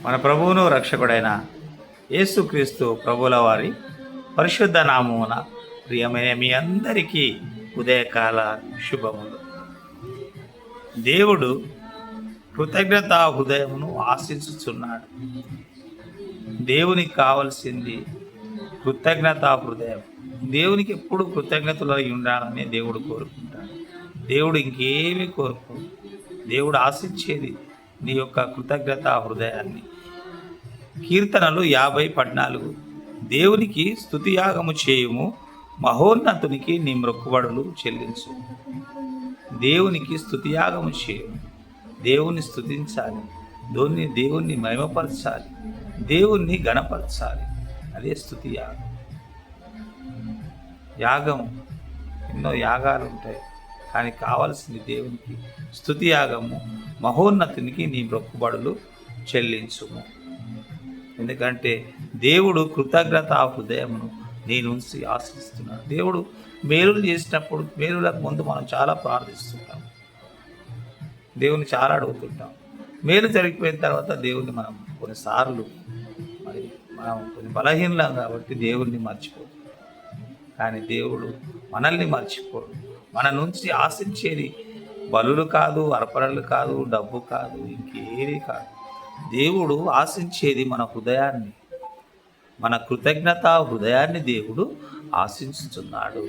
మన ప్రభువును రక్షకుడైన యేసుక్రీస్తు ప్రభుల వారి పరిశుద్ధ నామమున ప్రియమైన మీ అందరికీ ఉదయకాల శుభములు. దేవుడు కృతజ్ఞతా హృదయమును ఆశించుచున్నాడు. దేవునికి కావలసింది కృతజ్ఞతా హృదయం. దేవునికి ఎప్పుడు కృతజ్ఞతలు ఉండాలని దేవుడు కోరుకుంటాడు. దేవుడు ఇంకేమీ కోరుకోడు. దేవుడు ఆశించేది నీ యొక్క కృతజ్ఞతా హృదయాన్ని. కీర్తనలు 50:14 దేవునికి స్తుతియాగము చేయుము, మహోన్నతునికి నీ మొక్కుబడులు చెల్లించు. దేవునికి స్తుతియాగము చేయుము. దేవుణ్ణి స్తుతించాలి, దేవుణ్ణి మహిమపరచాలి, దేవుణ్ణి గణపరచాలి. అదే స్తుతి యాగం. యాగం ఎన్నో యాగాలు ఉంటాయి, కానీ కావాల్సింది దేవునికి స్తుతి యాగము. మహోన్నతునికి నీ మొక్కుబడులు చెల్లించుము. ఎందుకంటే దేవుడు కృతజ్ఞత హృదయమును నీ నుంచి ఆశిస్తున్నాడు. దేవుడు మేలులు చేసినప్పుడు మేలులకు ముందు మనం చాలా ప్రార్థిస్తుంటాం, దేవుని చాలా అడుగుతుంటాం. మేలు జరిగిపోయిన తర్వాత దేవుణ్ణి మనం కొన్నిసార్లు మనం కొన్ని బలహీనలం కాబట్టి దేవుణ్ణి మర్చిపోతాం. కానీ దేవుడు మనల్ని మర్చిపోడు. మన నుంచి ఆశించేది బలులు కాదు, అర్పణలు కాదు, డబ్బు కాదు, ఇంకేది కాదు. దేవుడు ఆశించేది మన హృదయాన్ని, మన కృతజ్ఞతా హృదయాన్ని దేవుడు ఆశించుతున్నాడు.